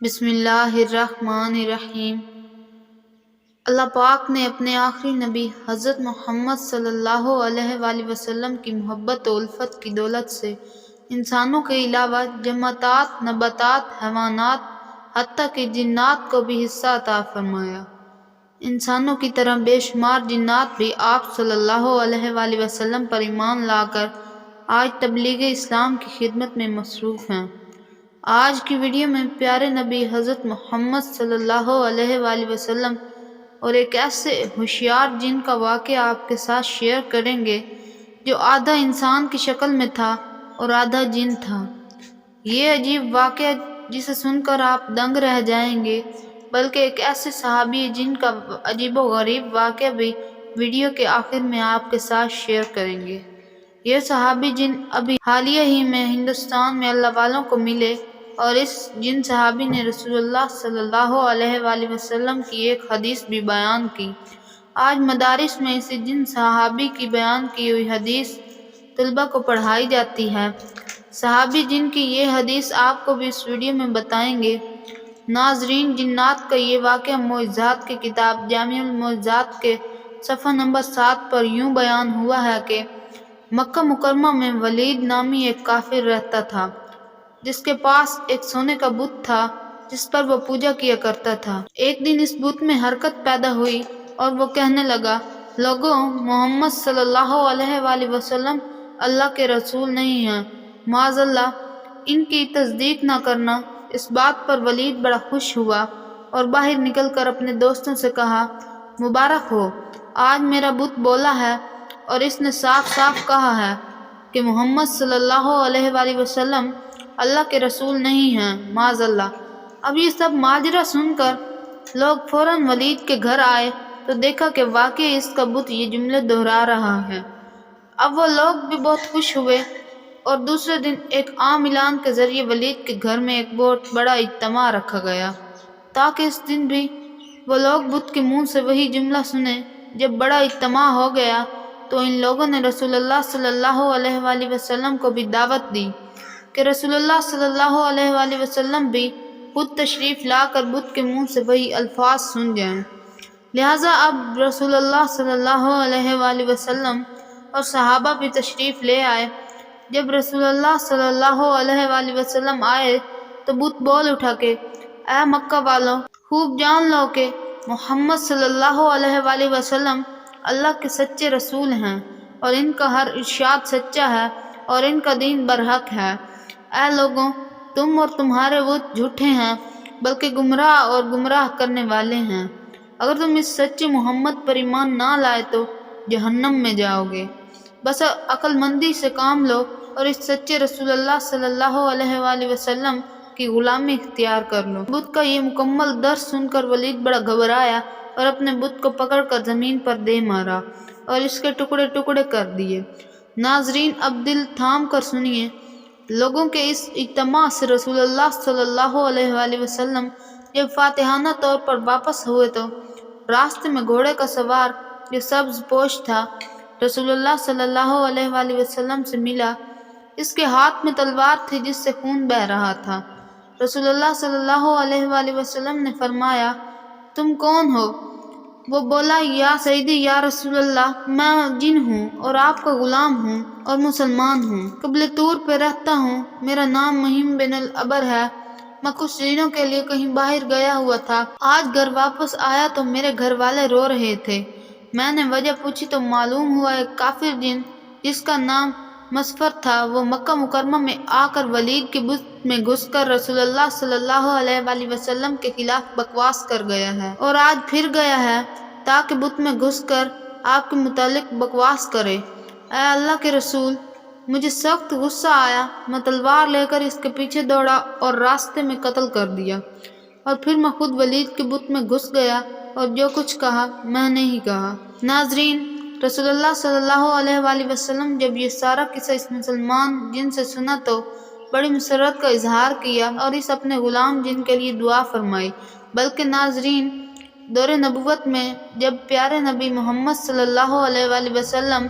بسم اللہ الرحمن الرحیم۔ اللہ پاک نے اپنے آخری نبی حضرت محمد صلی اللہ علیہ وآلہ وسلم کی محبت و الفت کی دولت سے انسانوں کے علاوہ جمادات، نباتات، حیوانات، حتیٰ کہ جنات کو بھی حصہ عطا فرمایا۔ انسانوں کی طرح بے شمار جنات بھی آپ صلی اللہ علیہ وآلہ وسلم پر ایمان لا کر آج تبلیغ اسلام کی خدمت میں مصروف ہیں۔ آج کی ویڈیو میں پیارے نبی حضرت محمد صلی اللہ علیہ وآلہ وسلم اور ایک ایسے ہوشیار جن کا واقعہ آپ کے ساتھ شیئر کریں گے جو آدھا انسان کی شکل میں تھا اور آدھا جن تھا۔ یہ عجیب واقعہ جسے سن کر آپ دنگ رہ جائیں گے، بلکہ ایک ایسے صحابی جن کا عجیب و غریب واقعہ بھی ویڈیو کے آخر میں آپ کے ساتھ شیئر کریں گے۔ یہ صحابی جن ابھی حالیہ ہی میں ہندوستان میں اللہ والوں کو ملے، اور اس جن صحابی نے رسول اللہ صلی اللہ علیہ وآلہ وسلم کی ایک حدیث بھی بیان کی۔ آج مدارس میں اسی جن صحابی کی بیان کی ہوئی حدیث طلبہ کو پڑھائی جاتی ہے۔ صحابی جن کی یہ حدیث آپ کو بھی اس ویڈیو میں بتائیں گے۔ ناظرین، جنات کا یہ واقعہ معجزات کی کتاب جامع المعجزات کے صفحہ نمبر 7 پر یوں بیان ہوا ہے کہ مکہ مکرمہ میں ولید نامی ایک کافر رہتا تھا، جس کے پاس ایک سونے کا بت تھا جس پر وہ پوجا کیا کرتا تھا۔ ایک دن اس بت میں حرکت پیدا ہوئی اور وہ کہنے لگا، لوگوں، محمد صلی اللہ علیہ وآلہ وسلم اللہ کے رسول نہیں ہیں، معاذ اللہ، ان کی تصدیق نہ کرنا۔ اس بات پر ولید بڑا خوش ہوا اور باہر نکل کر اپنے دوستوں سے کہا، مبارک ہو، آج میرا بت بولا ہے اور اس نے صاف صاف کہا ہے کہ محمد صلی اللہ علیہ وآلہ وسلم اللہ کے رسول نہیں ہیں، معاذ اللہ۔ اب یہ سب ماجرا سن کر لوگ فوراً ولید کے گھر آئے تو دیکھا کہ واقعی اس کا بت یہ جملے دہرا رہا ہے۔ اب وہ لوگ بھی بہت خوش ہوئے اور دوسرے دن ایک عام اعلان کے ذریعے ولید کے گھر میں ایک بہت بڑا اجتماع رکھا گیا تاکہ اس دن بھی وہ لوگ بت کے منہ سے وہی جملہ سنیں۔ جب بڑا اجتماع ہو گیا تو ان لوگوں نے رسول اللہ صلی اللہ علیہ وآلہ وسلم کو بھی دعوت دی کہ رسول اللہ صلی اللہ علیہ وآلہ وسلم بھی خود تشریف لا کر بت کے منہ سے وہی الفاظ سن جائیں۔ لہٰذا اب رسول اللہ صلی اللہ علیہ وآلہ وسلم اور صحابہ بھی تشریف لے آئے۔ جب رسول اللہ صلی اللہ علیہ وآلہ وسلم آئے تو بت بول اٹھا کہ اے مکہ والوں، خوب جان لو کہ محمد صلی اللہ علیہ وآلہ وسلم اللہ کے سچے رسول ہیں اور ان کا ہر ارشاد سچا ہے اور ان کا دین برحق ہے۔ اے لوگوں، تم اور تمہارے بت جھوٹے ہیں، بلکہ گمراہ اور گمراہ کرنے والے ہیں۔ اگر تم اس سچے محمد پر ایمان نہ لائے تو جہنم میں جاؤ گے۔ بس عقل مندی سے کام لو اور اس سچے رسول اللہ صلی اللہ علیہ وآلہ وسلم کی غلامی اختیار کر لو۔ بت کا یہ مکمل درس سن کر ولید بڑا گھبرایا اور اپنے بت کو پکڑ کر زمین پر دے مارا اور اس کے ٹکڑے ٹکڑے کر دیے۔ ناظرین، اب دل تھام کر سنیے۔ لوگوں کے اس اجتماع سے رسول اللہ صلی اللہ علیہ وآلہ وسلم جب فاتحانہ طور پر واپس ہوئے تو راستے میں گھوڑے کا سوار جو سبز پوش تھا رسول اللہ صلی اللہ علیہ وآلہ وسلم سے ملا۔ اس کے ہاتھ میں تلوار تھی جس سے خون بہہ رہا تھا۔ رسول اللہ صلی اللہ علیہ وآلہ وسلم نے فرمایا، تم کون ہو؟ وہ بولا، یا سیدی، یا رسول اللہ، میں جن ہوں اور آپ کا غلام ہوں اور مسلمان ہوں، قبل طور پہ رہتا ہوں، میرا نام مہیم بن العبر ہے۔ میں کچھ دنوں کے لیے کہیں باہر گیا ہوا تھا، آج گھر واپس آیا تو میرے گھر والے رو رہے تھے۔ میں نے وجہ پوچھی تو معلوم ہوا ایک کافر جن جس کا نام مسفر تھا وہ مکہ مکرمہ میں آ کر ولید کے بت میں گھس کر رسول اللہ صلی اللہ علیہ وآلہ وسلم کے خلاف بکواس کر گیا ہے اور آج پھر گیا ہے تاکہ بت میں گھس کر آپ کے متعلق بکواس کرے۔ اے اللہ کے رسول، مجھے سخت غصہ آیا، میں تلوار لے کر اس کے پیچھے دوڑا اور راستے میں قتل کر دیا، اور پھر میں خود ولید کے بت میں گھس گیا اور جو کچھ کہا میں نے ہی کہا۔ ناظرین، رسول اللہ صلی اللہ علیہ وآلہ وسلم جب یہ سارا قصہ اس مسلمان جن سے سنا تو بڑی مسرت کا اظہار کیا اور اس اپنے غلام جن کے لیے دعا فرمائی۔ بلکہ ناظرین، دور نبوت میں جب پیارے نبی محمد صلی اللہ علیہ وآلہ وسلم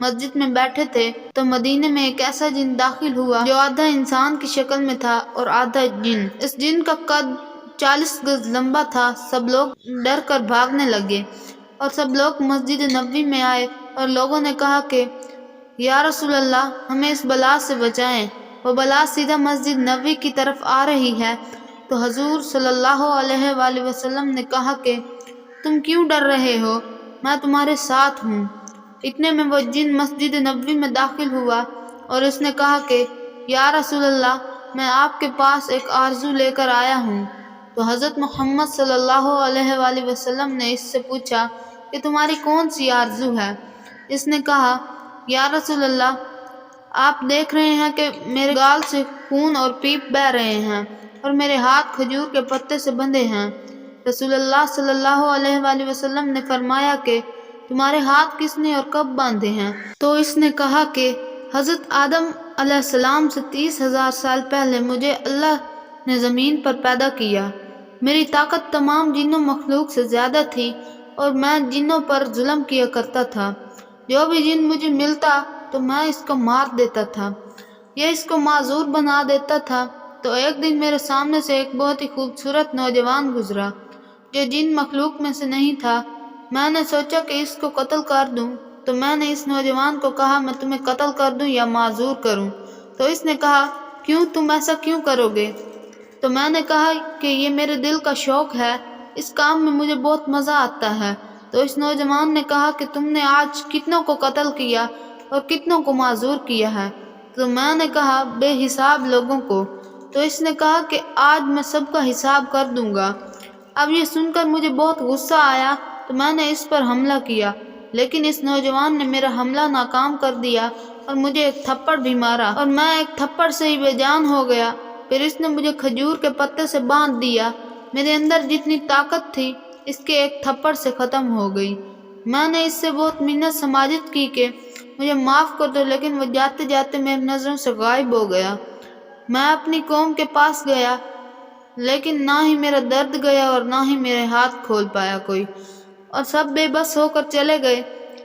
مسجد میں بیٹھے تھے تو مدینے میں ایک ایسا جن داخل ہوا جو آدھا انسان کی شکل میں تھا اور آدھا جن۔ اس جن کا قد 40 گز لمبا تھا۔ سب لوگ ڈر کر بھاگنے لگے اور سب لوگ مسجد نبوی میں آئے اور لوگوں نے کہا کہ یا رسول اللہ، ہمیں اس بلا سے بچائیں، وہ بلا سیدھا مسجد نبوی کی طرف آ رہی ہے۔ تو حضور صلی اللہ علیہ وآلہ وسلم نے کہا کہ تم کیوں ڈر رہے ہو، میں تمہارے ساتھ ہوں۔ اتنے میں وہ جن مسجد نبوی میں داخل ہوا اور اس نے کہا کہ یا رسول اللہ، میں آپ کے پاس ایک آرزو لے کر آیا ہوں۔ تو حضرت محمد صلی اللہ علیہ وآلہ وسلم نے اس سے پوچھا کہ تمہاری کون سی آرزو ہے؟ اس نے کہا یا رسول اللہ، آپ دیکھ رہے ہیں کہ میرے گال سے خون اور پیپ بہہ رہے ہیں اور میرے ہاتھ کھجور کے پتے سے بندھے ہیں۔ رسول اللہ صلی اللہ علیہ وآلہ وسلم نے فرمایا کہ تمہارے ہاتھ کس نے اور کب باندھے ہیں؟ تو اس نے کہا کہ حضرت آدم علیہ السلام سے 30,000 سال پہلے مجھے اللہ نے زمین پر پیدا کیا۔ میری طاقت تمام جنوں مخلوق سے زیادہ تھی اور میں جنوں پر ظلم کیا کرتا تھا۔ جو بھی جن مجھے ملتا تو میں اس کو مار دیتا تھا یا اس کو معذور بنا دیتا تھا۔ تو ایک دن میرے سامنے سے ایک بہت ہی خوبصورت نوجوان گزرا جو جن مخلوق میں سے نہیں تھا۔ میں نے سوچا کہ اس کو قتل کر دوں، تو میں نے اس نوجوان کو کہا میں تمہیں قتل کر دوں یا معذور کروں؟ تو اس نے کہا کیوں، تم ایسا کیوں کرو گے؟ تو میں نے کہا کہ یہ میرے دل کا شوق ہے، اس کام میں مجھے بہت مزہ آتا ہے۔ تو اس نوجوان نے کہا کہ تم نے آج کتنوں کو قتل کیا اور کتنوں کو معذور کیا ہے؟ تو میں نے کہا بے حساب لوگوں کو۔ تو اس نے کہا کہ آج میں سب کا حساب کر دوں گا۔ اب یہ سن کر مجھے بہت غصہ آیا تو میں نے اس پر حملہ کیا، لیکن اس نوجوان نے میرا حملہ ناکام کر دیا اور مجھے ایک تھپڑ بھی مارا اور میں ایک تھپڑ سے ہی بے جان ہو گیا۔ پھر اس نے مجھے کھجور کے پتے سے باندھ دیا۔ میرے اندر جتنی طاقت تھی اس کے ایک تھپڑ سے ختم ہو گئی۔ میں نے اس سے بہت منت سماجت کی کہ مجھے معاف کر دو، لیکن وہ جاتے جاتے میری نظروں سے غائب ہو گیا۔ میں اپنی قوم کے پاس گیا، لیکن نہ ہی میرا درد گیا اور نہ ہی میرے ہاتھ کھول پایا کوئی، اور سب بے بس ہو کر چلے گئے۔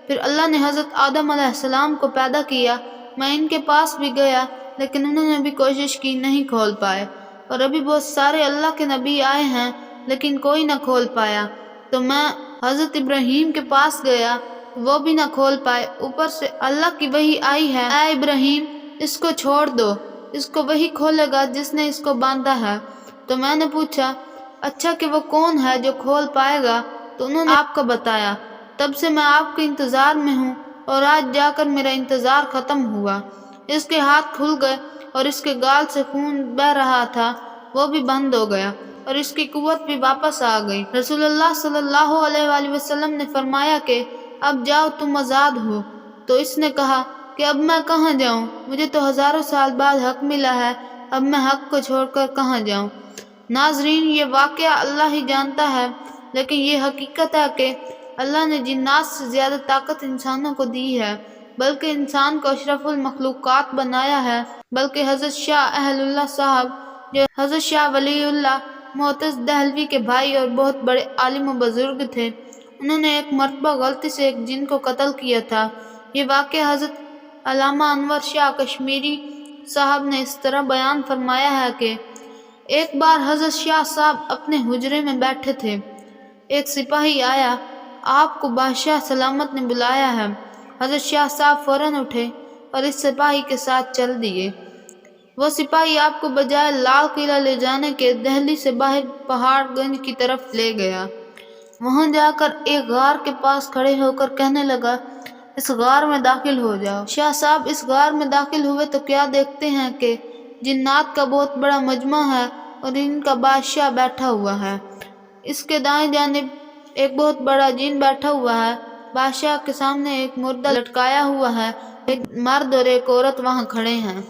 پھر اللہ نے حضرت آدم علیہ السلام کو پیدا کیا۔ میں ان کے پاس بھی گیا، لیکن انہوں نے بھی کوشش کی، نہیں کھول پائے، اور ابھی بہت سارے اللہ کے نبی آئے ہیں لیکن کوئی نہ کھول پایا۔ تو میں حضرت ابراہیم کے پاس گیا، وہ بھی نہ کھول پائے۔ اوپر سے اللہ کی وحی آئی ہے، اے ابراہیم اس کو چھوڑ دو، اس کو وہی کھولے گا جس نے اس کو باندھا ہے۔ تو میں نے پوچھا اچھا کہ وہ کون ہے جو کھول پائے گا؟ تو انہوں نے آپ کا بتایا۔ تب سے میں آپ کے انتظار میں ہوں اور آج جا کر میرا انتظار ختم ہوا۔ اس کے ہاتھ کھل گئے اور اس کے گال سے خون بہہ رہا تھا وہ بھی بند ہو گیا اور اس کی قوت بھی واپس آ گئی۔ رسول اللہ صلی اللہ علیہ وآلہ وسلم نے فرمایا کہ اب جاؤ، تم آزاد ہو۔ تو اس نے کہا کہ اب میں کہاں جاؤں؟ مجھے تو ہزاروں سال بعد حق ملا ہے، اب میں حق کو چھوڑ کر کہاں جاؤں؟ ناظرین، یہ واقعہ اللہ ہی جانتا ہے، لیکن یہ حقیقت ہے کہ اللہ نے جنات سے زیادہ طاقت انسانوں کو دی ہے، بلکہ انسان کو اشرف المخلوقات بنایا ہے۔ بلکہ حضرت شاہ اہل اللہ صاحب، جو حضرت شاہ ولی اللہ معتز دہلوی کے بھائی اور بہت بڑے عالم و بزرگ تھے، انہوں نے ایک مرتبہ غلطی سے ایک جن کو قتل کیا تھا۔ یہ واقعہ حضرت علامہ انور شاہ کشمیری صاحب نے اس طرح بیان فرمایا ہے کہ ایک بار حضرت شاہ صاحب اپنے حجرے میں بیٹھے تھے، ایک سپاہی آیا، آپ کو بادشاہ سلامت نے بلایا ہے۔ حضرت شاہ صاحب فوراً اٹھے اور اس سپاہی کے ساتھ چل دیے۔ وہ سپاہی آپ کو بجائے لال قلعہ لے جانے کے دہلی سے باہر پہاڑ گنج کی طرف لے گیا۔ وہاں جا کر ایک غار کے پاس کھڑے ہو کر کہنے لگا اس غار میں داخل ہو جاؤ۔ شاہ صاحب اس غار میں داخل ہوئے تو کیا دیکھتے ہیں کہ جنات کا بہت بڑا مجمع ہے اور ان کا بادشاہ بیٹھا ہوا ہے۔ اس کے دائیں جانب ایک بہت بڑا جن بیٹھا ہوا ہے۔ بادشاہ کے سامنے ایک مردہ لٹکایا ہوا ہے، ایک مرد اور ایک عورت وہاں کھڑے ہیں۔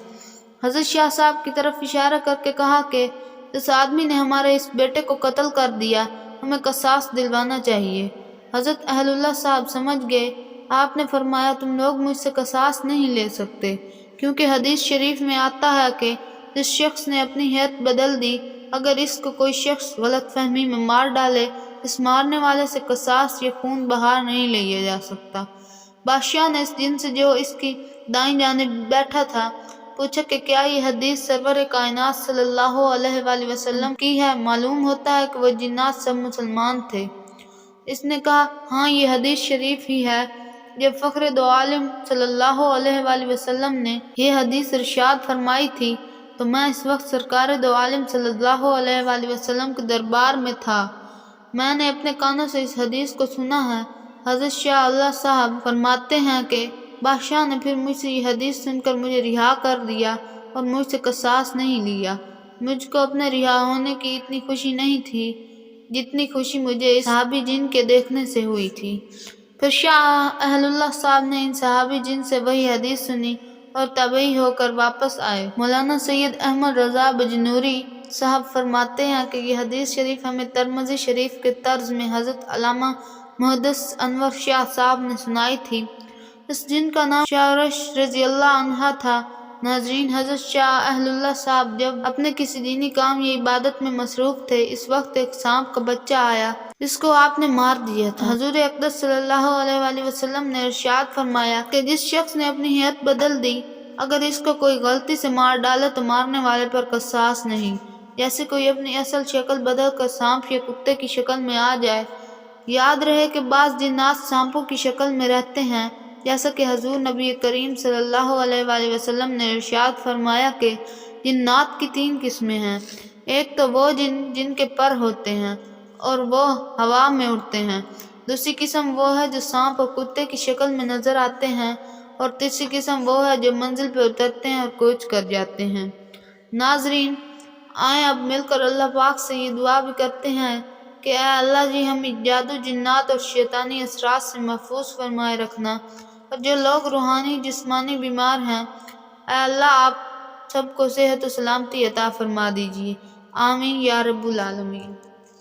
حضرت شاہ صاحب کی طرف اشارہ کر کے کہا کہ اس آدمی نے ہمارے اس بیٹے کو قتل کر دیا، ہمیں قصاص دلوانا چاہیے۔ حضرت اہل اللہ صاحب سمجھ گئے۔ آپ نے فرمایا تم لوگ مجھ سے قصاص نہیں لے سکتے، کیونکہ حدیث شریف میں آتا ہے کہ جس شخص نے اپنی حیت بدل دی، اگر اس کو کوئی شخص غلط فہمی میں مار ڈالے، اس مارنے والے سے قصاص یا خون بہا نہیں لیا جا سکتا۔ بادشاہ نے اس جن سے جو اس کی دائیں جانب بیٹھا تھا پوچھا کہ کیا یہ حدیث سرور کائنات صلی اللہ علیہ وآلہ وسلم کی ہے؟ معلوم ہوتا ہے کہ وہ جنات سب مسلمان تھے۔ اس نے کہا ہاں یہ حدیث شریف ہی ہے۔ جب فخر دو عالم صلی اللہ علیہ وآلہ وسلم نے یہ حدیث ارشاد فرمائی تھی تو میں اس وقت سرکار دو عالم صلی اللہ علیہ وآلہ وسلم کے دربار میں تھا۔ میں نے اپنے کانوں سے اس حدیث کو سنا ہے۔ حضرت شاہ اللہ صاحب فرماتے ہیں کہ بادشاہ نے پھر مجھ سے یہ حدیث سن کر مجھے رہا کر دیا اور مجھ سے قصاص نہیں لیا۔ مجھ کو اپنے رہا ہونے کی اتنی خوشی نہیں تھی جتنی خوشی مجھے اس صحابی جن کے دیکھنے سے ہوئی تھی۔ پھر شاہ اہل اللہ صاحب نے ان صحابی جن سے وہی حدیث سنی اور تابعی ہو کر واپس آئے۔ مولانا سید احمد رضا بجنوری صاحب فرماتے ہیں کہ یہ حدیث شریف ہمیں ترمذی شریف کے طرز میں حضرت علامہ محدث انور شاہ صاحب نے سنائی تھی۔ اس جن کا نام شارش رضی اللہ عنہ تھا۔ ناظرین، حضرت شاہ اہل اللہ صاحب جب اپنے کسی دینی کام یا عبادت میں مصروف تھے اس وقت ایک سانپ کا بچہ آیا جس کو آپ نے مار دیا تھا۔ حضور اقدس صلی اللہ علیہ وآلہ وسلم نے ارشاد فرمایا کہ جس شخص نے اپنی ہیئت بدل دی اگر اس کو کوئی غلطی سے مار ڈالے تو مارنے والے پر قصاص نہیں۔ جیسے کوئی اپنی اصل شکل بدل کر سانپ یا کتے کی شکل میں آ جائے۔ یاد رہے کہ بعض جنات سانپوں کی شکل میں رہتے ہیں، جیسا کہ حضور نبی کریم صلی اللہ علیہ وآلہ وسلم نے ارشاد فرمایا کہ جنات کی 3 قسمیں ہیں۔ ایک تو وہ جن کے پر ہوتے ہیں اور وہ ہوا میں اڑتے ہیں۔ دوسری قسم وہ ہے جو سانپ اور کتے کی شکل میں نظر آتے ہیں، اور تیسری قسم وہ ہے جو منزل پہ اترتے ہیں اور کوچ کر جاتے ہیں۔ ناظرین، آئیں اب مل کر اللہ پاک سے یہ دعا بھی کرتے ہیں کہ اے اللہ جی ہمیں جادو، جنات اور شیطانی اثرات سے محفوظ فرمائے رکھنا، اور جو لوگ روحانی جسمانی بیمار ہیں اے اللہ آپ سب کو صحت و سلامتی عطا فرما دیجیے۔ آمین یا رب العالمین۔